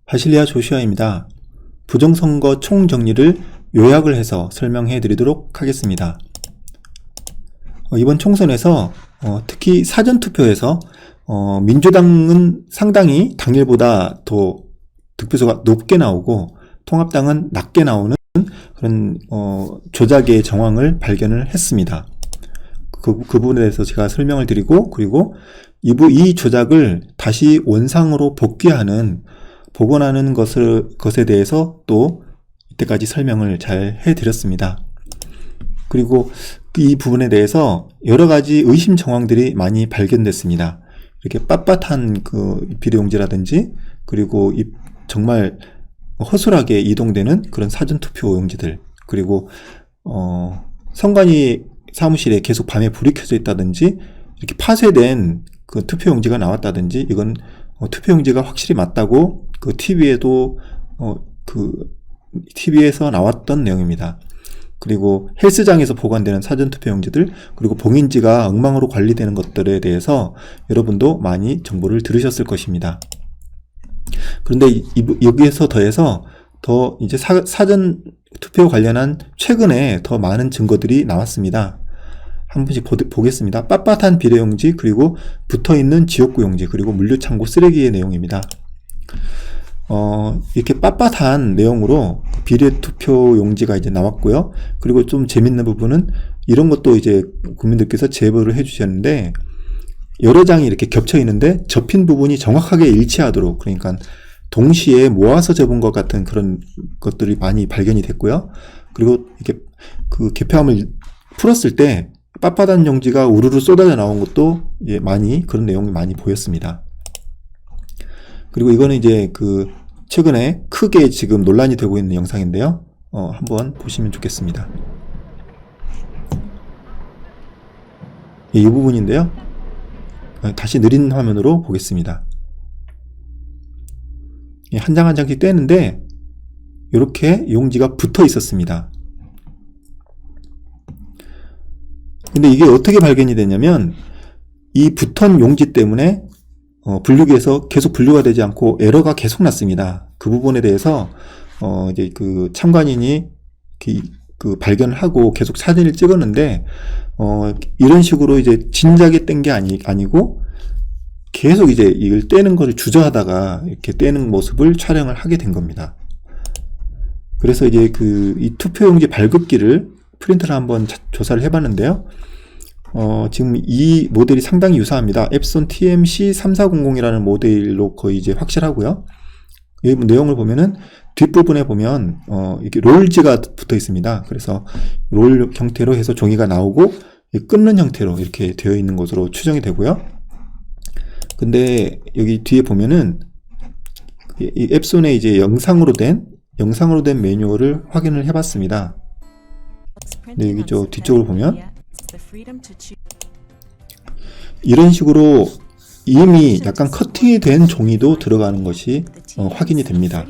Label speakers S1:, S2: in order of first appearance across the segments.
S1: 바실리아 조슈아입니다. 부정선거 총정리를 요약을 해서 설명해 드리도록 하겠습니다. 이번 총선에서 특히 사전투표에서 민주당은 상당히 당일보다 더 득표수가 높게 나오고 통합당은 낮게 나오는 그런 조작의 정황을 발견을 했습니다. 그 부분에 대해서 제가 설명을 드리고, 그리고 이 조작을 다시 원상으로 복원하는 것에 대해서 또 이때까지 설명을 잘 해드렸습니다. 그리고 이 부분에 대해서 여러 가지 의심 정황들이 많이 발견됐습니다. 이렇게 빳빳한 그 비례용지라든지, 그리고 정말 허술하게 이동되는 그런 사전투표 용지들, 그리고 선관위 사무실에 계속 밤에 불이 켜져 있다든지, 이렇게 파쇄된 그 투표용지가 나왔다든지, 이건 투표용지가 확실히 맞다고 그 TV에도 TV에서 나왔던 내용입니다. 그리고 헬스장에서 보관되는 사전투표용지들, 그리고 봉인지가 엉망으로 관리되는 것들에 대해서 여러분도 많이 정보를 들으셨을 것입니다. 그런데 여기에서 더해서 이제 사전투표 관련한 최근에 더 많은 증거들이 나왔습니다. 한 번씩 보겠습니다. 빳빳한 비례용지, 그리고 붙어있는 지역구 용지, 그리고 물류창고 쓰레기의 내용입니다. 이렇게 빳빳한 내용으로 비례투표 용지가 이제 나왔고요. 그리고 좀 재밌는 부분은 이런 것도 이제 국민들께서 제보를 해주셨는데, 여러 장이 이렇게 겹쳐 있는데 접힌 부분이 정확하게 일치하도록, 그러니까 동시에 모아서 접은 것 같은 그런 것들이 많이 발견이 됐고요. 그리고 이렇게 그 개표함을 풀었을 때 빳빳한 용지가 우르르 쏟아져 나온 것도 그런 내용이 많이 보였습니다. 그리고 이거는 이제 최근에 크게 지금 논란이 되고 있는 영상인데요. 한번 보시면 좋겠습니다. 이 부분인데요. 다시 느린 화면으로 보겠습니다. 한 장 한 장씩 떼는데 이렇게 용지가 붙어 있었습니다. 근데 이게 어떻게 발견이 되냐면, 이 붙은 용지 때문에 분류기에서 계속 분류가 되지 않고 에러가 계속 났습니다. 그 부분에 대해서 이제 그 참관인이 발견하고 계속 사진을 찍었는데, 이런 식으로 이제 진작에 뗀 게 아니고 계속 이제 이걸 떼는 것을 주저하다가 이렇게 떼는 모습을 촬영을 하게 된 겁니다. 그래서 이제 이 투표용지 발급기를 프린터를 한번 조사를 해봤는데요. 지금 이 모델이 상당히 유사합니다. 앱손 TMC3400이라는 모델로 거의 이제 확실하고요. 이 내용을 보면은 뒷부분에 보면 이렇게 롤즈가 붙어 있습니다. 그래서 롤 형태로 해서 종이가 나오고 끊는 형태로 이렇게 되어 있는 것으로 추정이 되고요. 근데 여기 뒤에 보면은 이 앱손에 이제 영상으로 된 매뉴얼을 확인을 해봤습니다. 네, 여기 뒤쪽을 보면 이런 식으로 이미 약간 커팅이 된 종이도 들어가는 것이 확인이 됩니다.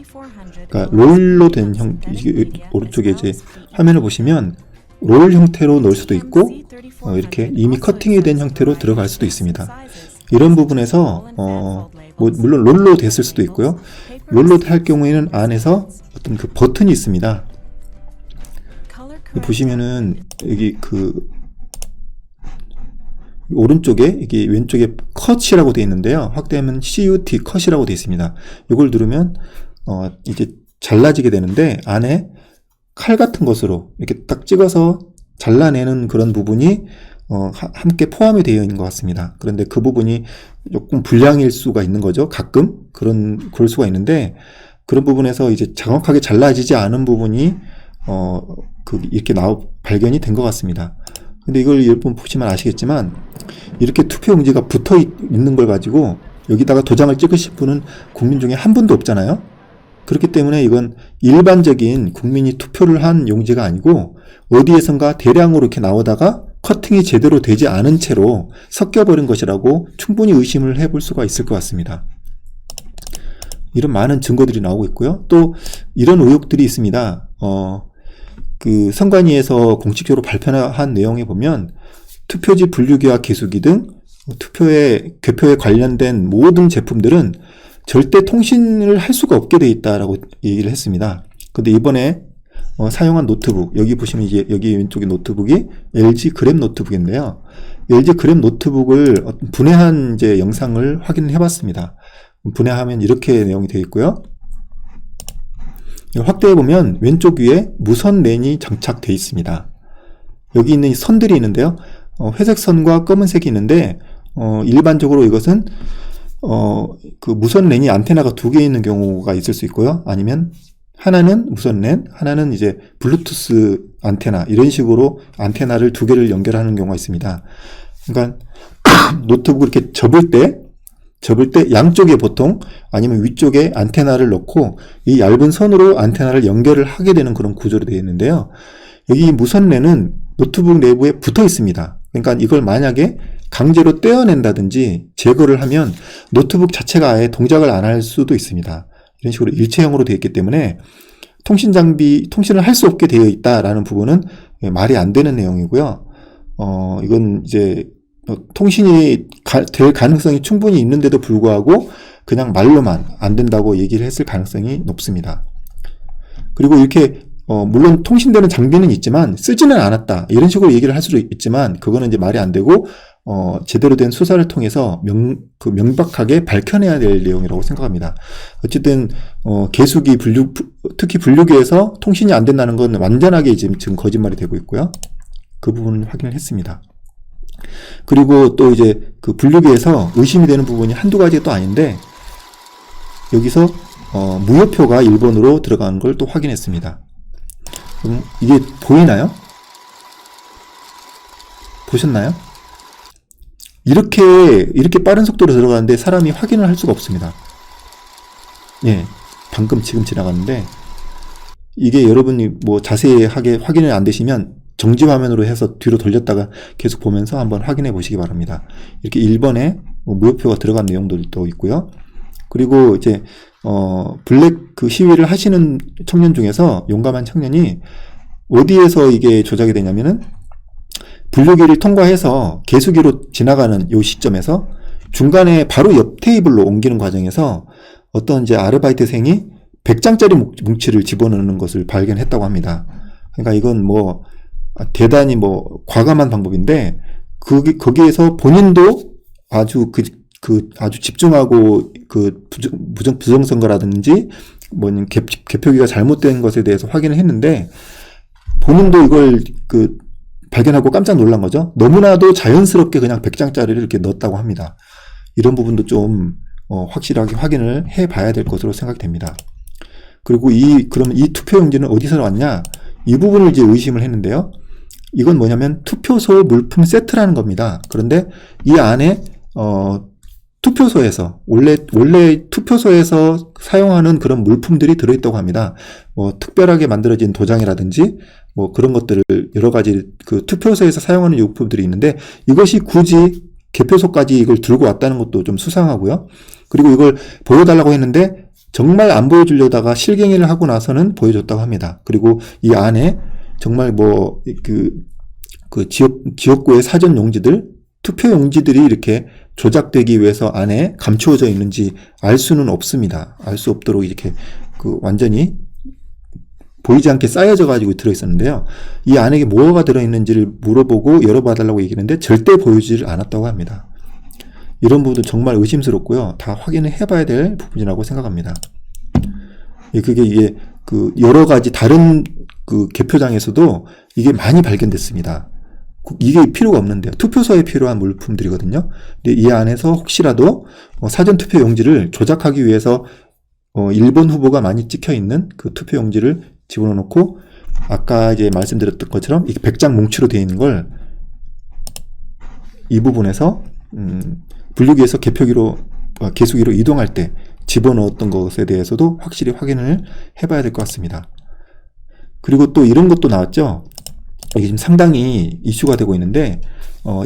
S1: 그러니까 롤로 된 오른쪽에 이제 화면을 보시면 롤 형태로 넣을 수도 있고, 이렇게 이미 커팅이 된 형태로 들어갈 수도 있습니다. 이런 부분에서 물론 롤로 됐을 수도 있고요. 롤로 할 경우에는 안에서 어떤 그 버튼이 있습니다. 보시면은 여기 오른쪽에 이게 왼쪽에 컷이라고 되어 있는데요. 확대하면 CUT 컷이라고 되어 있습니다. 이걸 누르면 이제 잘라지게 되는데, 안에 칼 같은 것으로 이렇게 딱 찍어서 잘라내는 그런 부분이 함께 포함이 되어 있는 것 같습니다. 그런데 그 부분이 조금 불량일 수가 있는 거죠. 가끔 그럴 수가 있는데, 그런 부분에서 이제 정확하게 잘라지지 않은 부분이 이렇게 발견이 된 것 같습니다. 근데 이걸 여러분 보시면 아시겠지만, 이렇게 투표용지가 붙어 있는 걸 가지고 여기다가 도장을 찍으실 분은 국민 중에 한 분도 없잖아요. 그렇기 때문에 이건 일반적인 국민이 투표를 한 용지가 아니고 어디에선가 대량으로 이렇게 나오다가 커팅이 제대로 되지 않은 채로 섞여버린 것이라고 충분히 의심을 해볼 수가 있을 것 같습니다. 이런 많은 증거들이 나오고 있고요. 또 이런 의혹들이 있습니다. 선관위에서 공식적으로 발표한 내용에 보면 투표지 분류기와 개수기 등 개표에 관련된 모든 제품들은 절대 통신을 할 수가 없게 돼 있다라고 얘기를 했습니다. 근데 이번에 사용한 노트북, 여기 보시면 이제 여기 왼쪽에 노트북이 LG 그램 노트북인데요. LG 그램 노트북을 분해한 이제 영상을 확인을 해봤습니다. 분해하면 이렇게 내용이 되어 있고요. 확대해 보면 왼쪽 위에 무선 랜이 장착되어 있습니다. 여기 있는 이 선들이 있는데요. 회색 선과 검은색이 있는데 일반적으로 이것은 그 무선 랜이 안테나가 2개 있는 경우가 있을 수 있고요. 아니면 하나는 무선 랜, 하나는 이제 블루투스 안테나, 이런 식으로 안테나를 2개를 연결하는 경우가 있습니다. 그러니까 노트북을 이렇게 접을 때 양쪽에 보통 아니면 위쪽에 안테나를 넣고 이 얇은 선으로 안테나를 연결을 하게 되는 그런 구조로 되어 있는데요. 여기 무선 랜은 노트북 내부에 붙어 있습니다. 그러니까 이걸 만약에 강제로 떼어낸다든지 제거를 하면 노트북 자체가 아예 동작을 안 할 수도 있습니다. 이런 식으로 일체형으로 되어 있기 때문에 통신을 할 수 없게 되어 있다라는 부분은 말이 안 되는 내용이고요. 이건 이제 통신이 될 가능성이 충분히 있는데도 불구하고 그냥 말로만 안 된다고 얘기를 했을 가능성이 높습니다. 그리고 이렇게 물론 통신되는 장비는 있지만 쓰지는 않았다, 이런 식으로 얘기를 할 수도 있지만 그거는 이제 말이 안 되고 제대로 된 수사를 통해서 명백하게 밝혀내야 될 내용이라고 생각합니다. 어쨌든 계수기 특히 분류기에서 통신이 안 된다는 건 완전하게 지금 거짓말이 되고 있고요. 그 부분을 확인을 했습니다. 그리고 또 이제 그 분류기에서 의심이 되는 부분이 한두 가지가 또 아닌데, 여기서 무효표가 1번으로 들어가는 걸 또 확인했습니다. 그럼 이게 보이나요? 보셨나요? 이렇게 빠른 속도로 들어가는데 사람이 확인을 할 수가 없습니다. 예, 방금 지금 지나갔는데, 이게 여러분이 뭐 자세하게 확인이 안 되시면 정지 화면으로 해서 뒤로 돌렸다가 계속 보면서 한번 확인해 보시기 바랍니다. 이렇게 1번에 무효표가 들어간 내용들도 있고요. 그리고 이제 블랙 그 시위를 하시는 청년 중에서 용감한 청년이 어디에서 이게 조작이 되냐면은 분류기를 통과해서 계수기로 지나가는 요 시점에서 중간에 바로 옆 테이블로 옮기는 과정에서 어떤 이제 아르바이트생이 100장짜리 뭉치를 집어넣는 것을 발견했다고 합니다. 그러니까 이건 뭐 대단히 뭐 과감한 방법인데, 거기에서 본인도 아주 아주 집중하고 부정선거라든지 개표기가 잘못된 것에 대해서 확인을 했는데, 본인도 이걸 발견하고 깜짝 놀란 거죠. 너무나도 자연스럽게 그냥 100장짜리를 이렇게 넣었다고 합니다. 이런 부분도 좀 확실하게 확인을 해 봐야 될 것으로 생각이 됩니다. 그리고 그럼 이 투표용지는 어디서 왔냐? 이 부분을 이제 의심을 했는데요. 이건 뭐냐면 투표소 물품 세트라는 겁니다. 그런데 이 안에 투표소에서 원래 투표소에서 사용하는 그런 물품들이 들어있다고 합니다. 뭐 특별하게 만들어진 도장이라든지 뭐 그런 것들을 여러 가지 그 투표소에서 사용하는 용품들이 있는데, 이것이 굳이 개표소까지 이걸 들고 왔다는 것도 좀 수상하고요. 그리고 이걸 보여달라고 했는데 정말 안 보여주려다가 실갱이를 하고 나서는 보여줬다고 합니다. 그리고 이 안에 정말 뭐 지역구의 사전 용지들, 투표 용지들이 이렇게 조작되기 위해서 안에 감추어져 있는지 알 수는 없습니다. 알 수 없도록 이렇게 완전히 보이지 않게 쌓여져 가지고 들어있었는데요. 이 안에 뭐가 들어있는지를 물어보고 열어봐달라고 얘기했는데 절대 보여주지를 않았다고 합니다. 이런 부분도 정말 의심스럽고요. 다 확인을 해봐야 될 부분이라고 생각합니다. 이게 여러 가지 다른 개표장에서도 이게 많이 발견됐습니다. 이게 필요가 없는데요. 투표소에 필요한 물품들이거든요. 근데 이 안에서 혹시라도 사전투표 용지를 조작하기 위해서 1번 후보가 많이 찍혀 있는 그 투표 용지를 집어넣어 놓고, 아까 이제 말씀드렸던 것처럼 이게 100장 뭉치로 되어 있는 걸 이 부분에서 분류기에서 계수기로 이동할 때 집어넣었던 것에 대해서도 확실히 확인을 해봐야 될 것 같습니다. 그리고 또 이런 것도 나왔죠. 이게 지금 상당히 이슈가 되고 있는데,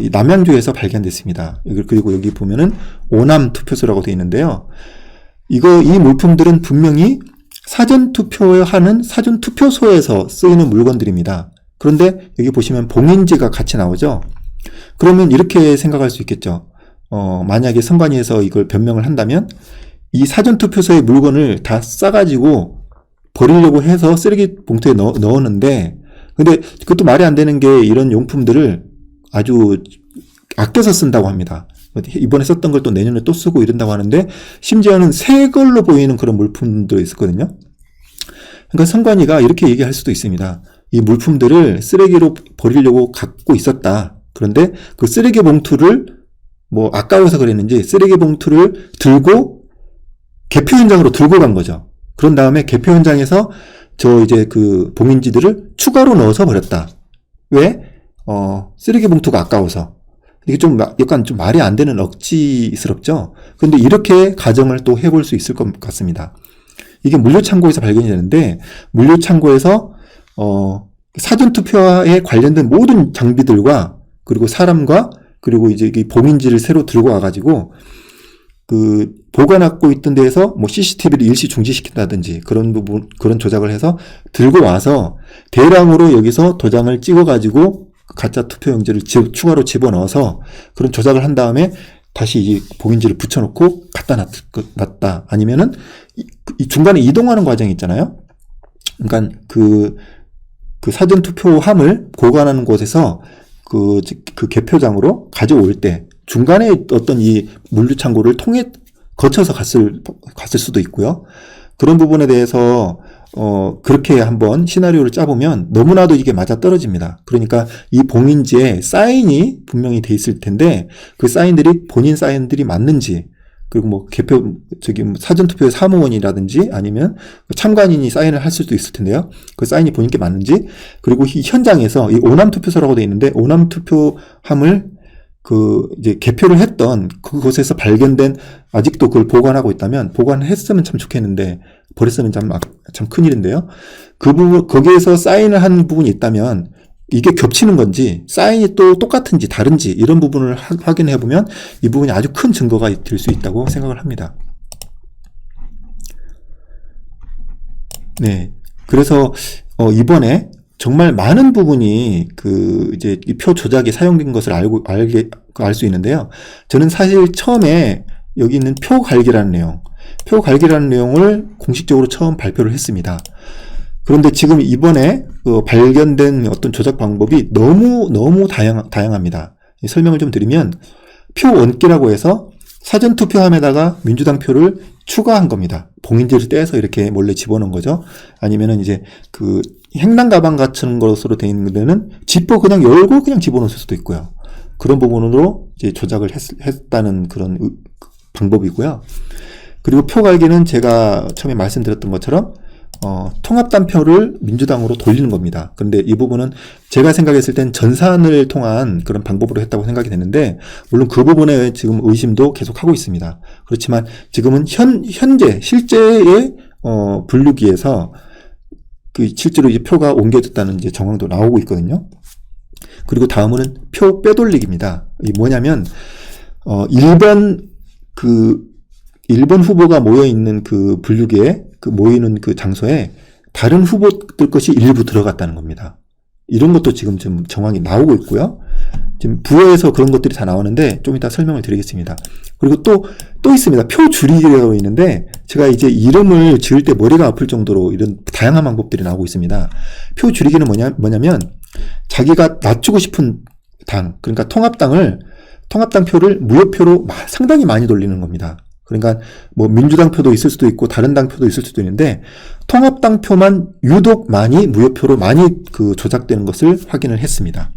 S1: 이 남양주에서 발견됐습니다. 그리고 여기 보면은 오남 투표소라고 되어 있는데요. 이 물품들은 분명히 사전투표하는 사전투표소에서 쓰이는 물건들입니다. 그런데 여기 보시면 봉인지가 같이 나오죠. 그러면 이렇게 생각할 수 있겠죠. 만약에 선관위에서 이걸 변명을 한다면 이 사전투표소에 물건을 다 싸가지고 버리려고 해서 쓰레기 봉투에 넣었는데, 근데 그것도 말이 안 되는 게 이런 용품들을 아주 아껴서 쓴다고 합니다. 이번에 썼던 걸 또 내년에 또 쓰고 이런다고 하는데, 심지어는 새 걸로 보이는 그런 물품도 있었거든요. 그러니까 선관위가 이렇게 얘기할 수도 있습니다. 이 물품들을 쓰레기로 버리려고 갖고 있었다. 그런데 그 쓰레기 봉투를 뭐 아까워서 그랬는지 쓰레기 봉투를 들고 개표 현장으로 들고 간 거죠. 그런 다음에 개표 현장에서 이제 그 봉인지들을 추가로 넣어서 버렸다. 왜? 쓰레기 봉투가 아까워서. 이게 좀 약간 좀 말이 안 되는 억지스럽죠. 그런데 이렇게 가정을 또 해볼 수 있을 것 같습니다. 이게 물류창고에서 발견이 되는데, 물류창고에서 사전투표에 관련된 모든 장비들과 그리고 사람과 그리고 이제 이 봉인지를 새로 들고 와가지고 그 보관하고 있던 데에서 뭐 CCTV를 일시 중지시킨다든지 그런 부분, 그런 조작을 해서 들고 와서 대량으로 여기서 도장을 찍어가지고 가짜 투표용지를 추가로 집어넣어서 그런 조작을 한 다음에 다시 이 봉인지를 붙여놓고 갖다 놨다. 아니면은 이 중간에 이동하는 과정이 있잖아요. 그러니까 그 사전투표함을 보관하는 곳에서 그 개표장으로 가져올 때 중간에 어떤 이 물류창고를 거쳐서 갔을 수도 있고요. 그런 부분에 대해서 그렇게 한번 시나리오를 짜보면 너무나도 이게 맞아 떨어집니다. 그러니까 이 봉인지에 사인이 분명히 돼 있을 텐데 그 사인들이 본인 사인들이 맞는지, 그리고 뭐 사전투표 사무원이라든지 아니면 참관인이 사인을 할 수도 있을 텐데요. 그 사인이 본인께 맞는지, 그리고 이 현장에서 이 오남투표소라고 되어 있는데 오남투표함을 이제 개표를 했던 그곳에서 발견된, 아직도 그걸 보관하고 있다면 보관했으면 참 좋겠는데 버렸으면 참 큰일인데요. 그 부분, 거기에서 사인을 한 부분이 있다면 이게 겹치는 건지 사인이 또 똑같은지 다른지 이런 부분을 확인해 보면 이 부분이 아주 큰 증거가 될 수 있다고 생각을 합니다. 네. 그래서 이번에 정말 많은 부분이 이제 이 표 조작이 사용된 것을 알 수 있는데요. 저는 사실 처음에 여기 있는 표 갈기라는 내용을 공식적으로 처음 발표를 했습니다. 그런데 지금 이번에 발견된 어떤 조작 방법이 너무 다양합니다. 설명을 좀 드리면, 표 원기라고 해서 사전투표함에다가 민주당 표를 추가한 겁니다. 봉인지를 떼서 이렇게 몰래 집어넣은 거죠. 아니면은 이제 행당 가방 같은 것으로 되어 있는 데는 지퍼 그냥 열고 그냥 집어넣을 수도 있고요. 그런 부분으로 이제 조작을 했다는 그런 방법이고요. 그리고 표 갈기는 제가 처음에 말씀드렸던 것처럼 통합단표를 민주당으로 돌리는 겁니다. 그런데 이 부분은 제가 생각했을 땐 전산을 통한 그런 방법으로 했다고 생각이 되는데, 물론 그 부분에 지금 의심도 계속 하고 있습니다. 그렇지만 지금은 실제의 분류기에서 실제로 이제 표가 옮겨졌다는 이제 정황도 나오고 있거든요. 그리고 다음은 표 빼돌리기입니다. 이 뭐냐면 1번 후보가 모여 있는 그 분류기에 모이는 그 장소에 다른 후보들 것이 일부 들어갔다는 겁니다. 이런 것도 지금 좀 정황이 나오고 있고요. 지금 부여에서 그런 것들이 다 나오는데 좀 이따 설명을 드리겠습니다. 그리고 또 있습니다. 표 줄이기라고 있는데 제가 이제 이름을 지을 때 머리가 아플 정도로 이런 다양한 방법들이 나오고 있습니다. 표 줄이기는 뭐냐면 자기가 낮추고 싶은 당, 그러니까 통합당 표를 무효표로 상당히 많이 돌리는 겁니다. 그러니까 뭐 민주당 표도 있을 수도 있고 다른 당 표도 있을 수도 있는데 통합당 표만 유독 많이 무효표로 많이 조작되는 것을 확인을 했습니다.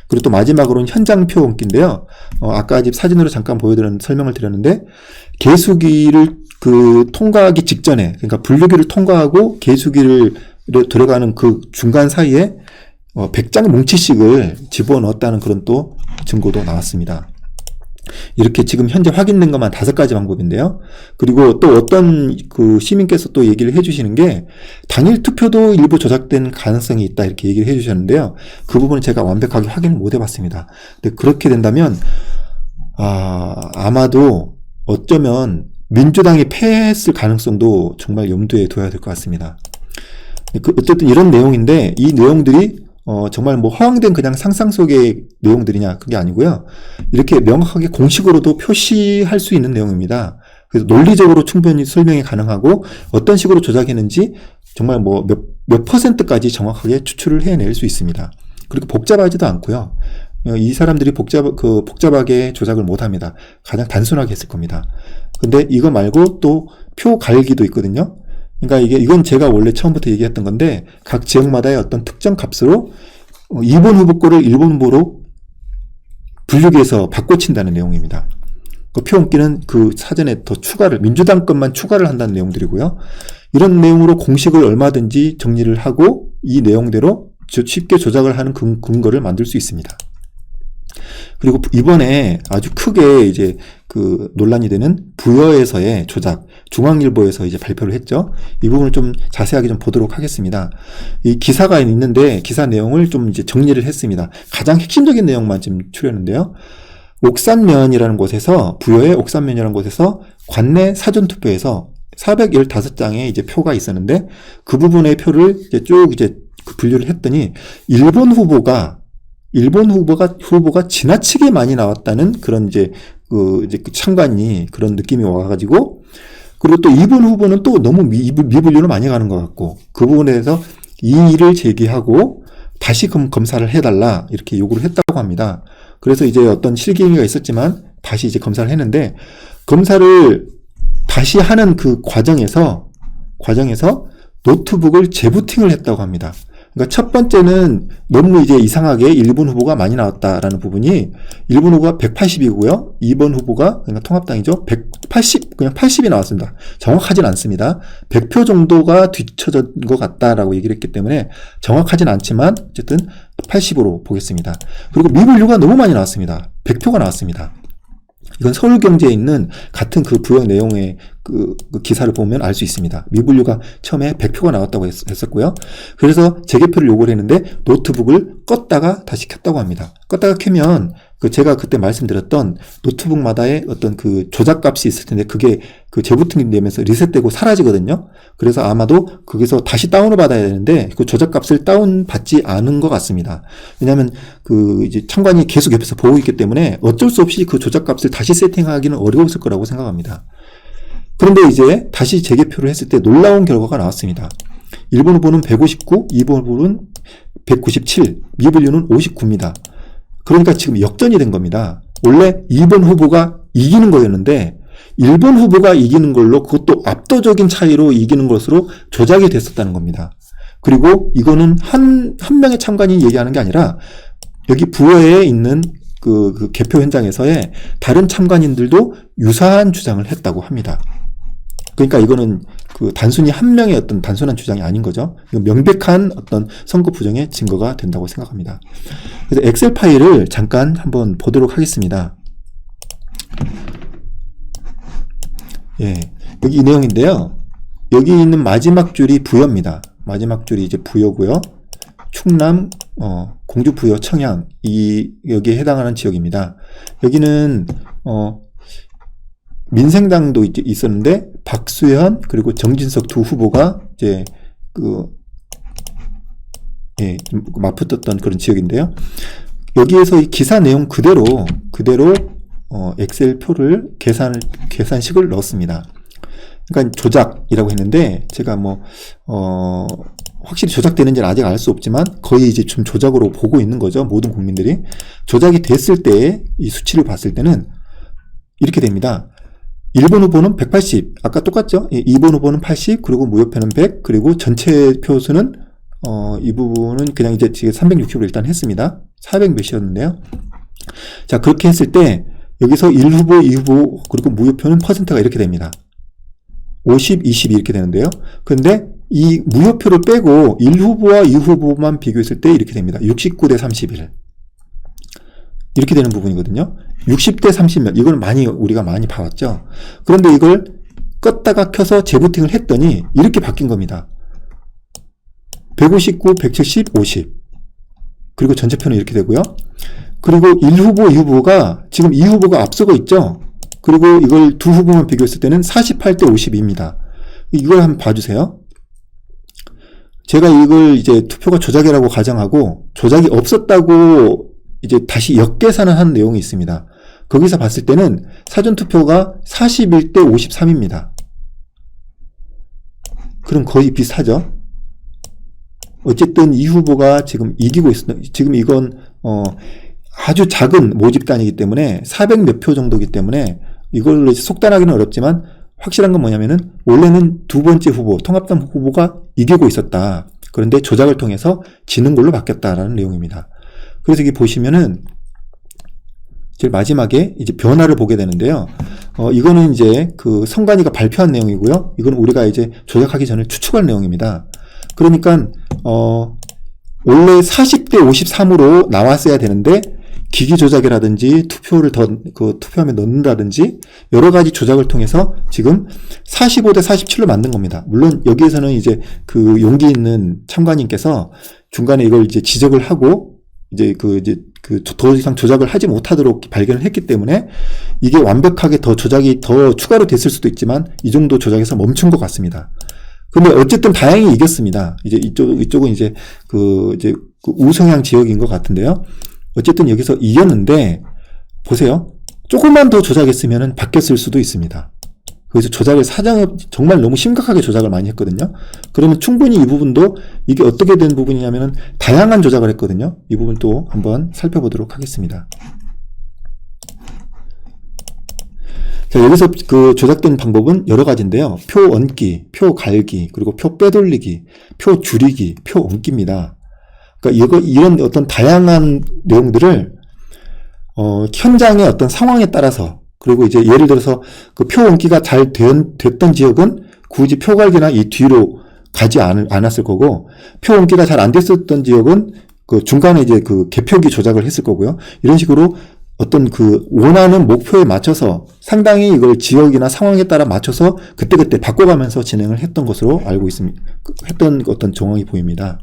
S1: 그리고 또 마지막으로는 현장 표 옮기인데요. 아까 집 사진으로 잠깐 설명을 드렸는데 개수기를 통과하기 직전에, 그러니까 분류기를 통과하고 개수기를 들어가는 그 중간 사이에 100장 뭉치씩을 집어넣었다는 그런 또 증거도 나왔습니다. 이렇게 지금 현재 확인된 것만 5가지 방법인데요. 그리고 또 어떤 시민께서 또 얘기를 해주시는 게 당일 투표도 일부 조작된 가능성이 있다 이렇게 얘기를 해주셨는데요. 그 부분은 제가 완벽하게 확인을 못 해봤습니다. 근데 그렇게 된다면 아마도 어쩌면 민주당이 패했을 가능성도 정말 염두에 둬야 될 것 같습니다. 어쨌든 이런 내용인데 이 내용들이 정말 뭐 허황된 그냥 상상 속의 내용들이냐 그게 아니고요. 이렇게 명확하게 공식으로도 표시할 수 있는 내용입니다. 그래서 논리적으로 충분히 설명이 가능하고 어떤 식으로 조작했는지 정말 뭐 몇 퍼센트까지 정확하게 추출을 해낼 수 있습니다. 그리고 복잡하지도 않고요. 이 사람들이 복잡하게 조작을 못 합니다. 가장 단순하게 했을 겁니다. 근데 이거 말고 또 표 갈기도 있거든요. 그러니까 이건 제가 원래 처음부터 얘기했던 건데 각 지역마다의 어떤 특정 값으로 2번 후보 거를 1번 후보로 분류기에서 바꿔친다는 내용입니다. 그 표옮기는 그 사전에 더 민주당 것만 추가를 한다는 내용들이고요. 이런 내용으로 공식을 얼마든지 정리를 하고 이 내용대로 쉽게 조작을 하는 근거를 만들 수 있습니다. 그리고 이번에 아주 크게 이제 그 논란이 되는 부여에서의 조작, 중앙일보에서 이제 발표를 했죠. 이 부분을 좀 자세하게 좀 보도록 하겠습니다. 이 기사가 있는데 기사 내용을 좀 이제 정리를 했습니다. 가장 핵심적인 내용만 지금 추렸는데요. 옥산면이라는 곳에서, 부여의 옥산면이라는 곳에서 관내 사전투표에서 415장의 이제 표가 있었는데 그 부분의 표를 이제 쭉 이제 분류를 했더니 일본 후보가 지나치게 많이 나왔다는 그런 이제 그 참관이 그런 느낌이 와가지고, 그리고 또 2번 후보는 또 너무 미분류로 많이 가는 것 같고, 그 부분에 대해서 이의를 제기하고 다시 검사를 해달라 이렇게 요구를 했다고 합니다. 그래서 이제 어떤 실기행위가 있었지만 다시 이제 검사를 했는데, 검사를 다시 하는 그 과정에서 노트북을 재부팅을 했다고 합니다. 그러니까 첫 번째는 너무 이제 이상하게 1번 후보가 많이 나왔다라는 부분이 1번 후보가 180이고요. 2번 후보가 그러니까 통합당이죠. 180, 그냥 80이 나왔습니다. 정확하진 않습니다. 100표 정도가 뒤쳐진 것 같다라고 얘기를 했기 때문에 정확하진 않지만 어쨌든 80으로 보겠습니다. 그리고 미분류가 너무 많이 나왔습니다. 100표가 나왔습니다. 이건 서울경제에 있는 같은 그 부여 내용의 그 기사를 보면 알 수 있습니다. 미분류가 처음에 100표가 나왔다고 했었고요. 그래서 재개표를 요구를 했는데 노트북을 껐다가 다시 켰다고 합니다. 껐다가 켜면 제가 그때 말씀드렸던 노트북마다의 어떤 그 조작값이 있을 텐데 그게 그 재부팅이 되면서 리셋되고 사라지거든요. 그래서 아마도 거기서 다시 다운을 받아야 되는데 그 조작값을 다운받지 않은 것 같습니다. 왜냐하면 그 이제 참관이 계속 옆에서 보고 있기 때문에 어쩔 수 없이 그 조작값을 다시 세팅하기는 어려웠을 거라고 생각합니다. 그런데 이제 다시 재개표를 했을 때 놀라운 결과가 나왔습니다. 1번 후보는 159, 2번 후보는 197, 미분류는 59입니다. 그러니까 지금 역전이 된 겁니다. 원래 2번 후보가 이기는 거였는데 1번 후보가 이기는 걸로, 그것도 압도적인 차이로 이기는 것으로 조작이 됐었다는 겁니다. 그리고 이거는 한 명의 참관이 얘기하는 게 아니라 여기 부여에 있는 그 개표 현장에서의 다른 참관인들도 유사한 주장을 했다고 합니다. 그러니까 이거는 그 단순히 한 명의 어떤 단순한 주장이 아닌 거죠. 이건 명백한 어떤 선거 부정의 증거가 된다고 생각합니다. 그래서 엑셀 파일을 잠깐 한번 보도록 하겠습니다. 예, 여기 이 내용인데요. 여기 있는 마지막 줄이 부여입니다. 마지막 줄이 이제 부여고요. 충남, 공주 부여 청양, 여기에 해당하는 지역입니다. 여기는, 민생당도 있었는데, 박수현, 그리고 정진석 두 후보가 이제, 맞붙었던 그런 지역인데요. 여기에서 이 기사 내용 그대로, 엑셀 표를 계산식을 넣었습니다. 그러니까 조작이라고 했는데, 제가 확실히 조작되는지는 아직 알 수 없지만 거의 이제 좀 조작으로 보고 있는 거죠. 모든 국민들이. 조작이 됐을 때 이 수치를 봤을 때는 이렇게 됩니다. 1번 후보는 180, 아까 똑같죠? 2번 후보는 80, 그리고 무효표는 100, 그리고 전체 표수는 이 부분은 그냥 이제 360으로 일단 했습니다. 400 몇이었는데요. 자, 그렇게 했을 때 여기서 1후보, 2후보, 그리고 무효표는 퍼센트가 이렇게 됩니다. 50, 20 이렇게 되는데요. 그런데 이 무효표를 빼고 1후보와 2후보만 비교했을 때 이렇게 됩니다. 69대 31. 이렇게 되는 부분이거든요. 60대 30몇. 이걸 우리가 많이 봐왔죠. 그런데 이걸 껐다가 켜서 재부팅을 했더니 이렇게 바뀐 겁니다. 159, 170, 50. 그리고 전체표는 이렇게 되고요. 그리고 1후보, 2후보가 지금 2후보가 앞서고 있죠. 그리고 이걸 두 후보만 비교했을 때는 48대 52입니다. 이걸 한번 봐주세요. 제가 이걸 이제 투표가 조작이라고 가정하고 조작이 없었다고 이제 다시 역계산을 한 내용이 있습니다. 거기서 봤을 때는 사전투표가 41대 53입니다. 그럼 거의 비슷하죠. 어쨌든 이 후보가 지금 이기고 있습니다. 지금 이건 아주 작은 모집단이기 때문에 400 몇 표 정도이기 때문에 이걸로 속단하기는 어렵지만 확실한 건 뭐냐면은 원래는 두 번째 후보, 통합당 후보가 이기고 있었다. 그런데 조작을 통해서 지는 걸로 바뀌었다라는 내용입니다. 그래서 여기 보시면은 제일 마지막에 이제 변화를 보게 되는데요. 이거는 이제 그 선관위가 발표한 내용이고요. 이건 우리가 이제 조작하기 전에 추측할 내용입니다. 그러니까 원래 40대 53으로 나왔어야 되는데 기기 조작이라든지 투표를 투표함에 넣는다든지 여러 가지 조작을 통해서 지금 45대 47로 만든 겁니다. 물론 여기에서는 이제 그 용기 있는 참관인께서 중간에 이걸 이제 지적을 하고 더 이상 조작을 하지 못하도록 발견을 했기 때문에 이게 완벽하게 조작이 더 추가로 됐을 수도 있지만 이 정도 조작에서 멈춘 것 같습니다. 근데 어쨌든 다행히 이겼습니다. 이제 이쪽은 이제 그 우성향 지역인 것 같은데요. 어쨌든 여기서 이겼는데 보세요. 조금만 더 조작했으면 바뀌었을 수도 있습니다. 그래서 조작을 정말 너무 심각하게 조작을 많이 했거든요. 그러면 충분히 이 부분도 이게 어떻게 된 부분이냐면은 다양한 조작을 했거든요. 이 부분도 한번 살펴보도록 하겠습니다. 자, 여기서 그 조작된 방법은 여러 가지인데요. 표 얹기, 표 갈기, 그리고 표 빼돌리기, 표 줄이기, 표 얹기입니다. 그러니까 이런 어떤 다양한 내용들을 현장의 어떤 상황에 따라서, 그리고 이제 예를 들어서 그 표 얹기가 잘 됐던 지역은 굳이 표 갈기나 이 뒤로 가지 않았을 거고, 표 얹기가 잘 안 됐었던 지역은 그 중간에 이제 그 개표기 조작을 했을 거고요. 이런 식으로 어떤 그 원하는 목표에 맞춰서 상당히 이걸 지역이나 상황에 따라 맞춰서 그때그때 바꿔가면서 진행을 했던 것으로 알고 있습니다. 했던 어떤 정황이 보입니다.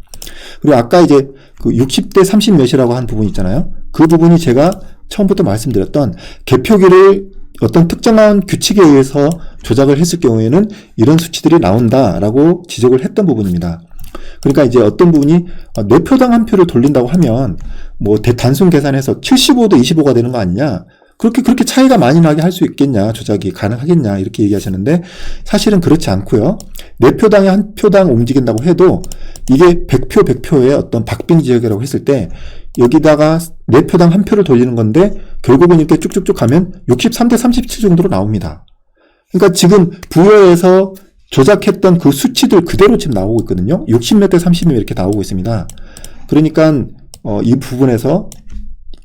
S1: 그리고 아까 이제 그 60대 30 몇이라고 한 부분 있잖아요. 그 부분이 제가 처음부터 말씀드렸던 개표기를 어떤 특정한 규칙에 의해서 조작을 했을 경우에는 이런 수치들이 나온다라고 지적을 했던 부분입니다. 그러니까 이제 어떤 부분이 내 표당 한 표를 돌린다고 하면 뭐 단순 계산해서 75대 25가 되는 거 아니냐? 그렇게 차이가 많이 나게 할 수 있겠냐? 조작이 가능하겠냐? 이렇게 얘기하셨는데 사실은 그렇지 않고요. 내 표당에 한 표당 움직인다고 해도 이게 100표 100표의 어떤 박빙 지역이라고 했을 때 여기다가 내 표당 한 표를 돌리는 건데 결국은 이렇게 쭉쭉쭉 가면 63대 37 정도로 나옵니다. 그러니까 지금 부여에서 조작했던 그 수치들 그대로 지금 나오고 있거든요. 60몇 대 30몇 이렇게 나오고 있습니다. 그러니까 이 부분에서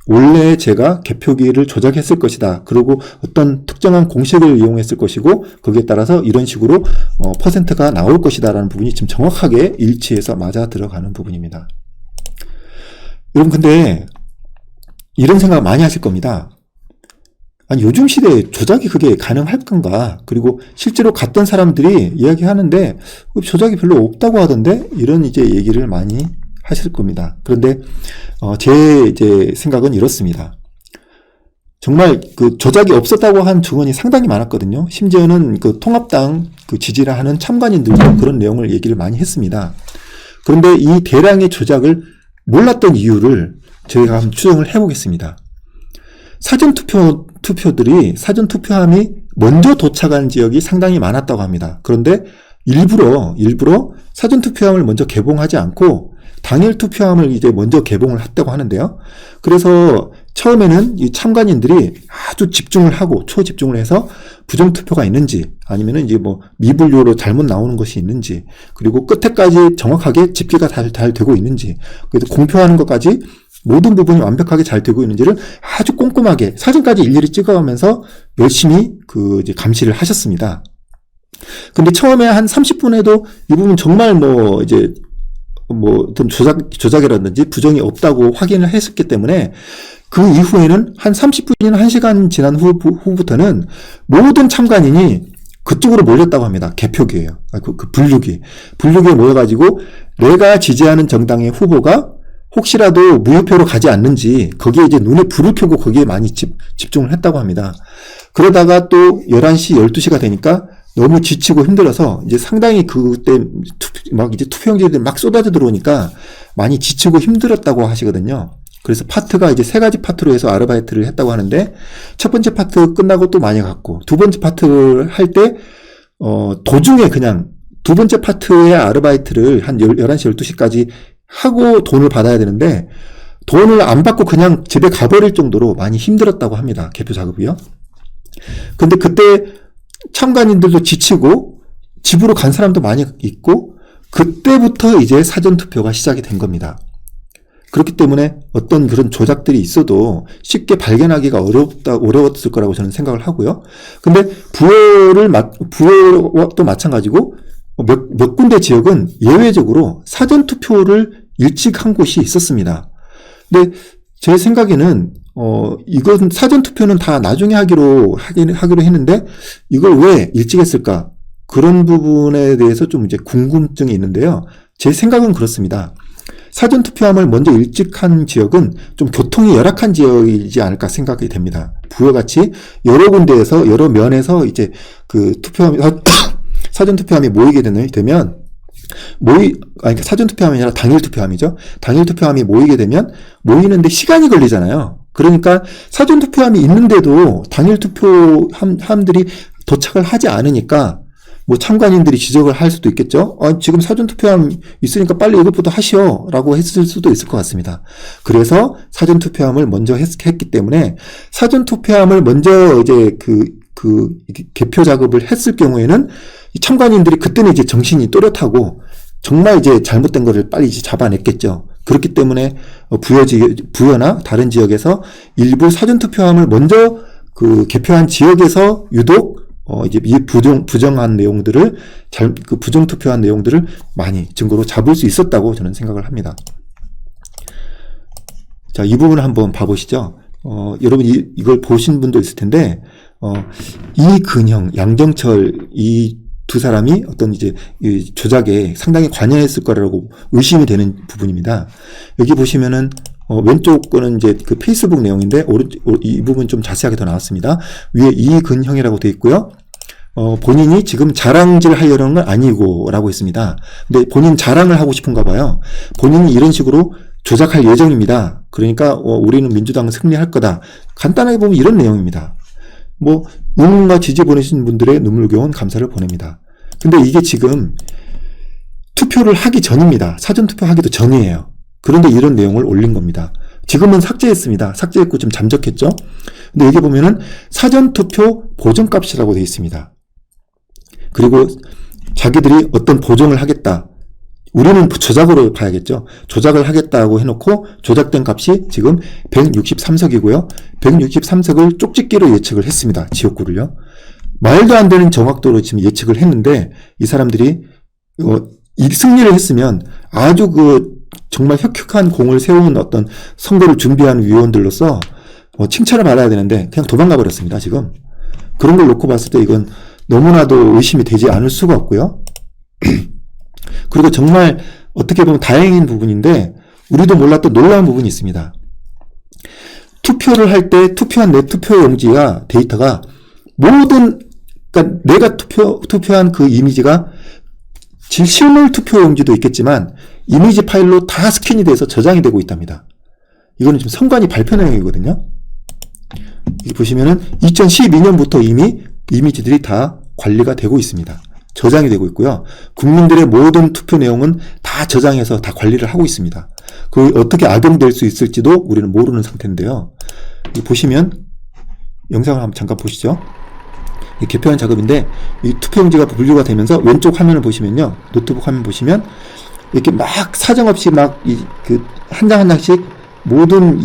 S1: 원래 제가 개표기를 조작했을 것이다. 그리고 어떤 특정한 공식을 이용했을 것이고 거기에 따라서 이런 식으로 퍼센트가 나올 것이다 라는 부분이 지금 정확하게 일치해서 맞아 들어가는 부분입니다. 여러분 근데 이런 생각 많이 하실 겁니다. 아니 요즘 시대에 조작이 그게 가능할 건가? 그리고 실제로 갔던 사람들이 이야기하는데 조작이 별로 없다고 하던데 이런 이제 얘기를 많이 하실 겁니다. 그런데 제 이제 생각은 이렇습니다. 정말 그 조작이 없었다고 한 증언이 상당히 많았거든요. 심지어는 그 통합당 그 지지를 하는 참관인들도 그런 내용을 얘기를 많이 했습니다. 그런데 이 대량의 조작을 몰랐던 이유를 저희가 한번 추정을 해보겠습니다. 사전투표함이 먼저 도착한 지역이 상당히 많았다고 합니다. 그런데 일부러 사전투표함을 먼저 개봉하지 않고 당일 투표함을 이제 먼저 개봉을 했다고 하는데요. 그래서 처음에는 이 참관인들이 아주 집중을 하고 초집중을 해서 부정투표가 있는지 아니면은 이제 뭐 미분류로 잘못 나오는 것이 있는지 그리고 끝에까지 정확하게 집계가 잘 되고 있는지 그래서 공표하는 것까지 모든 부분이 완벽하게 잘 되고 있는지를 아주 꼼꼼하게 사진까지 일일이 찍어가면서 열심히 이제 감시를 하셨습니다. 근데 처음에 한 30분에도 이 부분 정말 어떤 조작이라든지 부정이 없다고 확인을 했었기 때문에 그 이후에는 한 30분이나 1시간 지난 후부터는 모든 참관인이 그쪽으로 몰렸다고 합니다. 개표기예요. 분류기에 모여가지고 내가 지지하는 정당의 후보가 혹시라도 무효표로 가지 않는지 거기에 이제 눈에 불을 켜고 거기에 많이 집중을 했다고 합니다. 그러다가 또 11시, 12시가 되니까 너무 지치고 힘들어서 이제 상당히 그때 이제 투표용지들이 막 쏟아져 들어오니까 많이 지치고 힘들었다고 하시거든요. 그래서 파트가 이제 3가지 파트로 해서 아르바이트를 했다고 하는데, 첫 번째 파트 끝나고 또 많이 갔고, 두 번째 파트를 할 때, 도중에 그냥 두 번째 파트의 아르바이트를 한 11시, 12시까지 하고 돈을 받아야 되는데, 돈을 안 받고 그냥 집에 가버릴 정도로 많이 힘들었다고 합니다. 개표 작업이요. 근데 그때 참관인들도 지치고, 집으로 간 사람도 많이 있고, 그때부터 이제 사전투표가 시작이 된 겁니다. 그렇기 때문에 어떤 그런 조작들이 있어도 쉽게 발견하기가 어려웠을 거라고 저는 생각을 하고요. 근데 부여도 마찬가지고 몇 군데 지역은 예외적으로 사전투표를 일찍 한 곳이 있었습니다. 근데 제 생각에는 이건 사전투표는 다 나중에 하기로 했는데 이걸 왜 일찍 했을까? 그런 부분에 대해서 좀 이제 궁금증이 있는데요. 제 생각은 그렇습니다. 사전투표함을 먼저 일찍 한 지역은 좀 교통이 열악한 지역이지 않을까 생각이 됩니다. 부여같이 여러 군데에서, 여러 면에서 이제 그 사전투표함이 모이게 되면, 사전투표함이 아니라 당일투표함이죠. 당일투표함이 모이게 되면, 모이는데 시간이 걸리잖아요. 그러니까 사전투표함이 있는데도 당일투표함들이 도착을 하지 않으니까, 참관인들이 지적을 할 수도 있겠죠. 지금 사전투표함 있으니까 빨리 이것부터 하시오 라고 했을 수도 있을 것 같습니다. 그래서 사전투표함을 먼저 했기 때문에 사전투표함을 먼저 이제 개표 작업을 했을 경우에는 참관인들이 그때는 이제 정신이 또렷하고 정말 이제 잘못된 거를 빨리 이제 잡아냈겠죠. 그렇기 때문에 부여나 다른 지역에서 일부 사전투표함을 먼저 개표한 지역에서 유독 이제 이 부정한 내용들을 부정투표한 내용들을 많이 증거로 잡을 수 있었다고 저는 생각을 합니다. 자, 이 부분을 한번 봐보시죠. 여러분 이걸 보신 분도 있을 텐데, 이근형, 양정철 이 두 사람이 어떤 이제 이 조작에 상당히 관여했을 거라고 의심이 되는 부분입니다. 여기 보시면은 왼쪽 거는 이제 그 페이스북 내용인데, 이 부분 좀 자세하게 더 나왔습니다. 위에 이근형이라고 되어 있고요. 본인이 지금 자랑질 하려는 건 아니고 라고 했습니다. 근데 본인 자랑을 하고 싶은가 봐요. 본인이 이런 식으로 조작할 예정입니다. 그러니까 우리는 민주당은 승리할 거다. 간단하게 보면 이런 내용입니다. 응원과 지지 보내신 분들의 눈물겨운 감사를 보냅니다. 근데 이게 지금 투표를 하기 전입니다. 사전투표 하기도 전이에요. 그런데 이런 내용을 올린 겁니다. 지금은 삭제했습니다. 삭제했고 좀 잠적했죠. 근데 여기 보면은 사전투표 보정값이라고 되어 있습니다. 그리고 자기들이 어떤 보정을 하겠다. 우리는 조작으로 봐야겠죠. 조작을 하겠다고 해놓고 조작된 값이 지금 163석이고요. 163석을 쪽집기로 예측을 했습니다. 지역구를요. 말도 안 되는 정확도로 지금 예측을 했는데 이 사람들이 이 승리를 했으면 아주 정말 혁혁한 공을 세운 어떤 선거를 준비한 위원들로서 칭찬을 받아야 되는데 그냥 도망가 버렸습니다. 지금. 그런 걸 놓고 봤을 때 이건 너무나도 의심이 되지 않을 수가 없고요. 그리고 정말 어떻게 보면 다행인 부분인데 우리도 몰랐던 놀라운 부분이 있습니다. 투표를 할 때 투표한 내 투표용지가 데이터가 그러니까 내가 투표한 그 이미지가 실물 투표용지도 있겠지만 이미지 파일로 다 스캔이 돼서 저장이 되고 있답니다. 이거는 지금 선관위 발표 내용이거든요. 여기 보시면은 2012년부터 이미 이미지들이 다 관리가 되고 있습니다. 저장이 되고 있고요. 국민들의 모든 투표 내용은 다 저장해서 다 관리를 하고 있습니다. 어떻게 악용될 수 있을지도 우리는 모르는 상태인데요. 여기 보시면 영상을 한번 잠깐 보시죠. 개표한 작업인데 이 투표용지가 분류가 되면서 왼쪽 화면을 보시면요. 노트북 화면 보시면 이렇게 막 사정없이 막 한 장 한 장씩 모든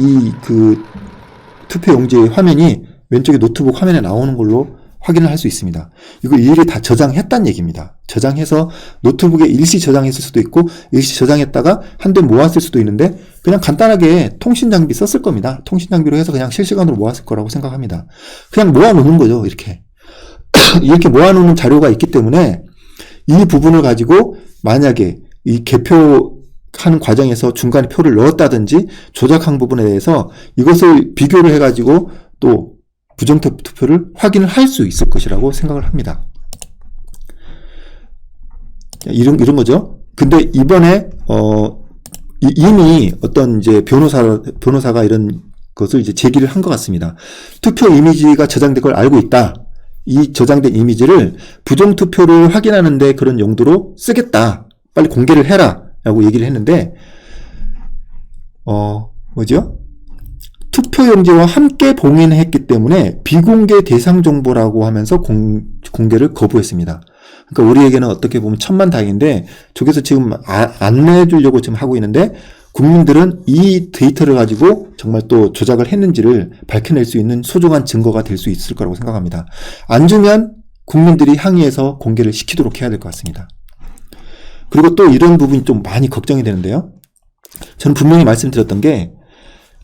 S1: 투표용지의 화면이 왼쪽에 노트북 화면에 나오는 걸로 확인을 할 수 있습니다. 이거 일일이 다 저장했다는 얘기입니다. 저장해서 노트북에 일시 저장했을 수도 있고 일시 저장했다가 한데 모았을 수도 있는데 그냥 간단하게 통신 장비 썼을 겁니다. 통신 장비로 해서 그냥 실시간으로 모았을 거라고 생각합니다. 그냥 모아놓는 거죠. 이렇게 모아놓는 자료가 있기 때문에 이 부분을 가지고 만약에 이 개표하는 과정에서 중간에 표를 넣었다든지 조작한 부분에 대해서 이것을 비교를 해가지고 또 부정투표를 확인을 할 수 있을 것이라고 생각을 합니다. 이런 거죠. 근데 이번에 이 이미 어떤 이제 변호사가 이런 것을 이제 제기를 한 것 같습니다. 투표 이미지가 저장된 걸 알고 있다. 이 저장된 이미지를 부정투표를 확인하는데 그런 용도로 쓰겠다. 빨리 공개를 해라. 라고 얘기를 했는데, 뭐죠? 투표용지와 함께 봉인했기 때문에 비공개 대상 정보라고 하면서 공개를 거부했습니다. 그러니까 우리에게는 어떻게 보면 천만다행인데, 저기서 지금 안내해 주려고 지금 하고 있는데, 국민들은 이 데이터를 가지고 정말 또 조작을 했는지를 밝혀낼 수 있는 소중한 증거가 될 수 있을 거라고 생각합니다. 안 주면 국민들이 항의해서 공개를 시키도록 해야 될 것 같습니다. 그리고 또 이런 부분이 좀 많이 걱정이 되는데요. 저는 분명히 말씀드렸던 게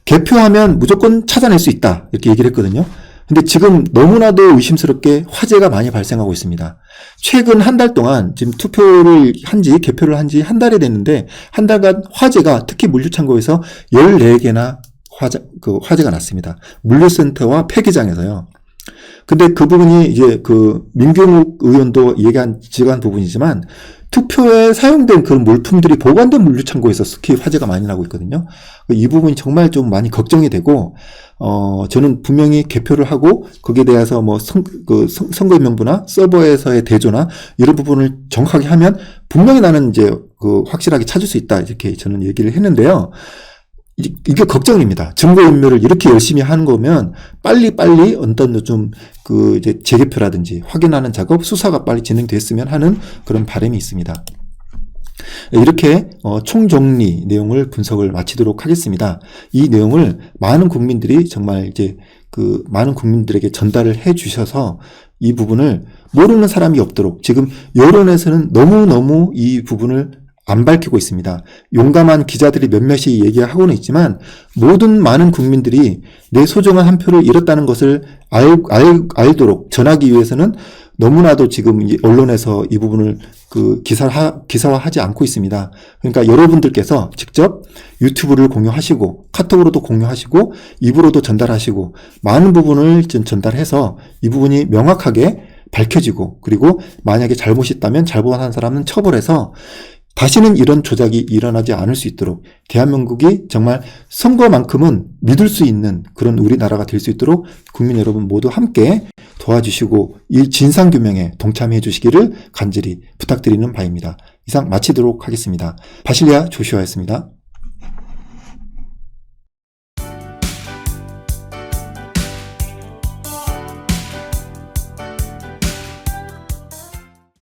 S1: 개표하면 무조건 찾아낼 수 있다 이렇게 얘기를 했거든요. 근데 지금 너무나도 의심스럽게 화재가 많이 발생하고 있습니다. 최근 한 달 동안 지금 개표를 한 지 한 달이 됐는데 한 달간 화재가 특히 물류창고에서 14개나 화재가 났습니다. 물류센터와 폐기장에서요. 근데 그 부분이 이제 민경욱 의원도 지적한 부분이지만 투표에 사용된 그런 물품들이 보관된 물류창고에서 특히 화재가 많이 나고 있거든요. 이 부분이 정말 좀 많이 걱정이 되고, 저는 분명히 개표를 하고 거기에 대해서 선거 명부나 서버에서의 대조나 이런 부분을 정확하게 하면 분명히 나는 이제 확실하게 찾을 수 있다 이렇게 저는 얘기를 했는데요. 이게 걱정입니다. 증거인멸을 이렇게 열심히 하는 거면 빨리 어떤 좀 이제 재개표라든지 확인하는 작업, 수사가 빨리 진행됐으면 하는 그런 바람이 있습니다. 이렇게 총정리 내용을 분석을 마치도록 하겠습니다. 이 내용을 많은 국민들이 정말 이제 많은 국민들에게 전달을 해 주셔서 이 부분을 모르는 사람이 없도록 지금 여론에서는 너무너무 이 부분을 안 밝히고 있습니다. 용감한 기자들이 몇몇이 얘기하고는 있지만 모든 많은 국민들이 내 소중한 한 표를 잃었다는 것을 알도록 전하기 위해서는 너무나도 지금 언론에서 이 부분을 기사화하지 않고 있습니다. 그러니까 여러분들께서 직접 유튜브를 공유하시고 카톡으로도 공유하시고 입으로도 전달하시고 많은 부분을 전달해서 이 부분이 명확하게 밝혀지고 그리고 만약에 잘못이 있다면 잘못한 사람은 처벌해서 다시는 이런 조작이 일어나지 않을 수 있도록 대한민국이 정말 선거만큼은 믿을 수 있는 그런 우리나라가 될 수 있도록 국민 여러분 모두 함께 도와주시고 이 진상규명에 동참해 주시기를 간절히 부탁드리는 바입니다. 이상 마치도록 하겠습니다. 바실리아 조슈아였습니다.